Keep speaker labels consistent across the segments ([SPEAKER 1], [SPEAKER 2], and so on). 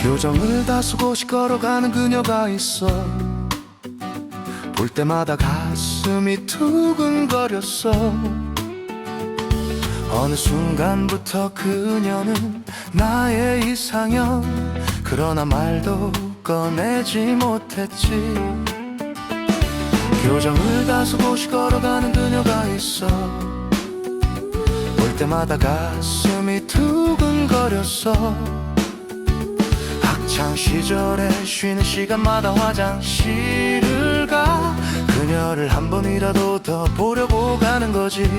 [SPEAKER 1] 교정을 다소곳이 걸어가는 그녀가 있어. 볼 때마다 가슴이 두근거렸어. 어느 순간부터 그녀는 나의 이상형. 그러나 말도 꺼내지 못했지. 교정을 다소곳이 걸어가는 그녀가 있어. 볼 때마다 가슴이 두근거렸어. 학창 시절에 쉬는 시간마다 화장실을 가. 그녀를 한 번이라도 더 보려고 가는 거지.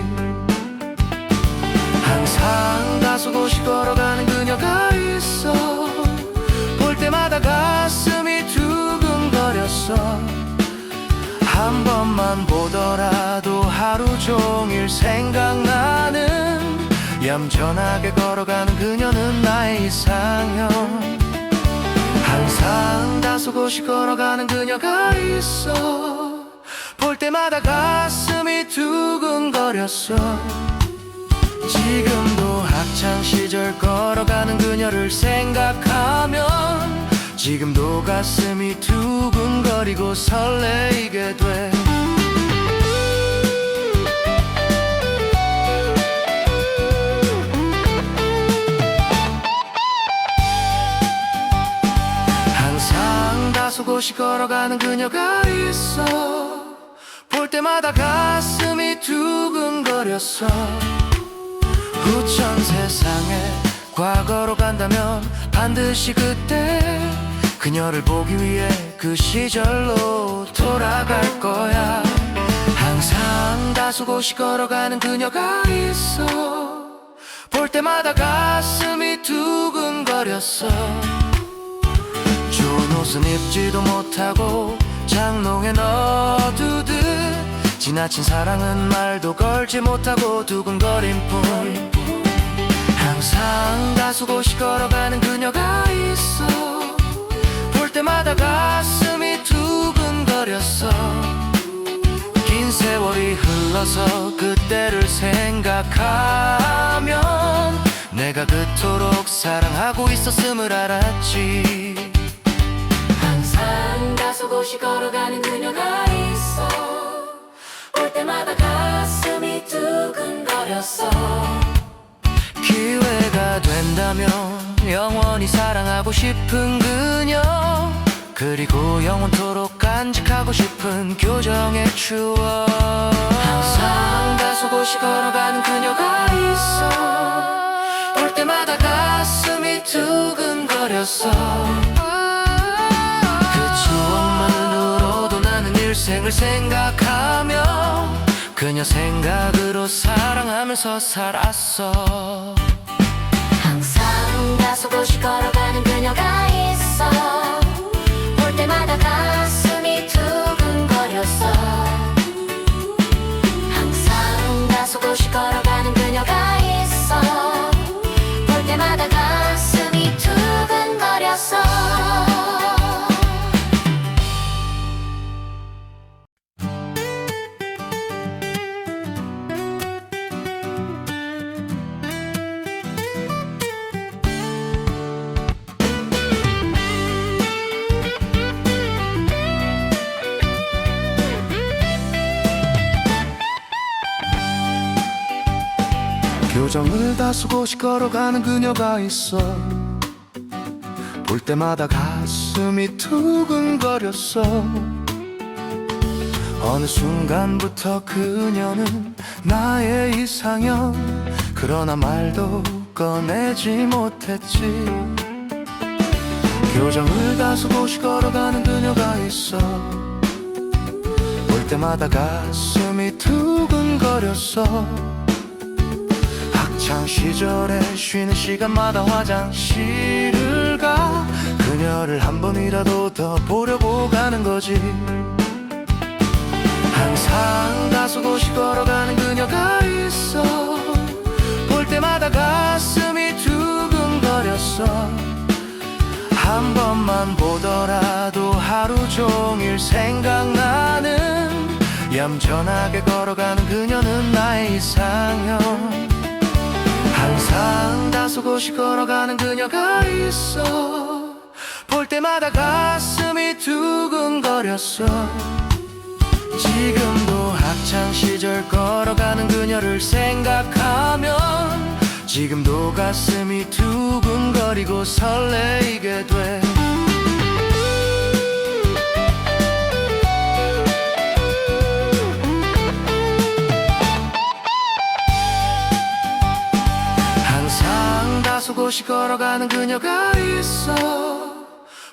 [SPEAKER 1] 항상 다소곳이 걸어가는 그녀가 있어. 볼 때마다 가슴이 두근거렸어. 한 번만 보더라도 하루 종일 생각나는. 얌전하게 걸어가는 그녀는 나의 이상형. 항상 다소곳이 걸어가는 그녀가 있어. 볼 때마다 가슴이 두근거렸어. 지금도 학창시절 걸어가는 그녀를 생각하면 지금도 가슴이 두근거리고 설레이게 돼. 항상 다소곳이 걸어가는 그녀가 있어. 볼 때마다 가슴이 두근거렸어. 후천 세상에 과거로 간다면 반드시 그때 그녀를 보기 위해 그 시절로 돌아갈 거야. 항상 다소곳이 걸어가는 그녀가 있어. 볼 때마다 가슴이 두근거렸어. 좋은 옷은 입지도 못하고 장롱에 넣어두듯 지나친 사랑은 말도 걸지 못하고 두근거림 뿐. 항상 다소곳이 걸어가는 그녀가 있어. 볼 때마다 가슴이 두근거렸어. 긴 세월이 흘러서 그때를 생각하면 내가 그토록 사랑하고 있었음을 알았지.
[SPEAKER 2] 항상 다소곳이 걸어가는 그녀가 있어. 볼 때마다 가슴이 두근거렸어.
[SPEAKER 1] 기회가 된다면 영원히 사랑하고 싶은 그녀. 그리고 영원토록 간직하고 싶은 교정의 추억.
[SPEAKER 2] 항상
[SPEAKER 1] 다소곳이 걸어가는 그녀가 있어. 볼 때마다 가슴이 두근거렸어. 그 추억만으로도 나는 일생을 생각하며 그녀 생각으로 사랑하면서 살았어.
[SPEAKER 2] 항상 다소곳이 걸어가는 그녀가 있어. 볼 때마다 가슴이 두근거렸어. 항상 다소곳이 걸어가는 그녀가 있어. 볼 때마다 가슴이 두근거렸어.
[SPEAKER 1] 교정을 다소곳이 걸어가는 그녀가 있어. 볼 때마다 가슴이 두근거렸어. 어느 순간부터 그녀는 나의 이상형. 그러나 말도 꺼내지 못했지. 교정을 다소곳이 걸어가는 그녀가 있어. 볼 때마다 가슴이 두근거렸어. 학창 시절에 쉬는 시간마다 화장실을 가. 그녀를 한 번이라도 더 보려고 가는 거지. 항상 다소곳이 걸어가는 그녀가 있어. 볼 때마다 가슴이 두근거렸어. 한 번만 보더라도 하루 종일 생각나는. 얌전하게 걸어가는 그녀는 나의 이상형. 항상 다소곳이 걸어가는 그녀가 있어. 볼 때마다 가슴이 두근거렸어. 지금도 학창시절 걸어가는 그녀를 생각하면 지금도 가슴이 두근거리고 설레이게 돼. 항상 다소곳이 걸어가는 그녀가 있어.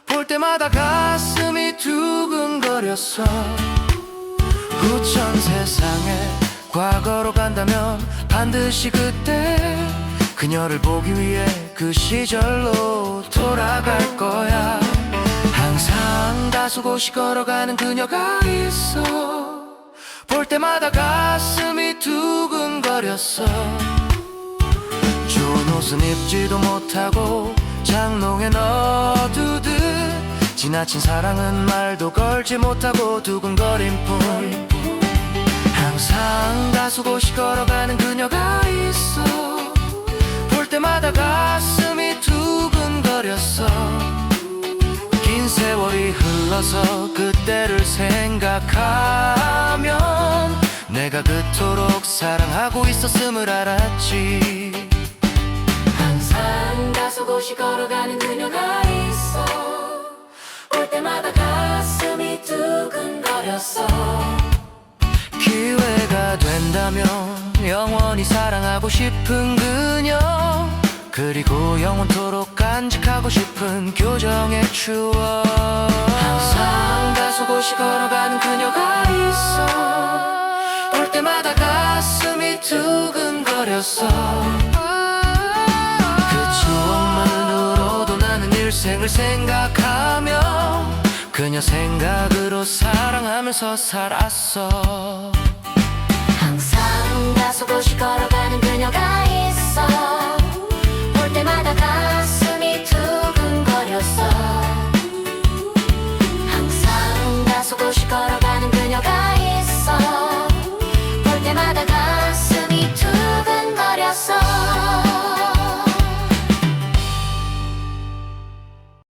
[SPEAKER 1] 볼 때마다 가슴이 두근거렸어. 후천 세상에 과거로 간다면 반드시 그때 그녀를 보기 위해 그 시절로 돌아갈 거야. 항상 다소곳이 걸어가는 그녀가 있어. 볼 때마다 가슴이 두근거렸어. 좋은 옷은 입지도 못하고 장롱에 넣어두듯 지나친 사랑은 말도 걸지 못하고 두근거림 뿐. 항상 다소곳이 걸어가는 그녀가 있어. 볼 때마다 가슴이 두근거렸어. 긴 세월이 흘러서 그때를 생각하면 내가 그토록 사랑하고 있었음을 알았지.
[SPEAKER 2] 항상 다소곳이 걸어가는 그녀가 있어. 볼 때마다 가슴이 두근거렸어.
[SPEAKER 1] 기회가 된다면 영원히 사랑하고 싶은 그녀, 그리고 영원토록 간직하고 싶은 교정의 추억. 항상 다소곳이 걸어가는 그녀가 있어. 볼 때마다 가슴이 두근거렸어. 그 추억만으로도 나는 일생을 생각하며 그녀 생각으로 사랑하면서 살았어.
[SPEAKER 2] 항상 다소곳이 걸어가는 그녀가 있어. 볼 때마다 가슴이 두근거렸어.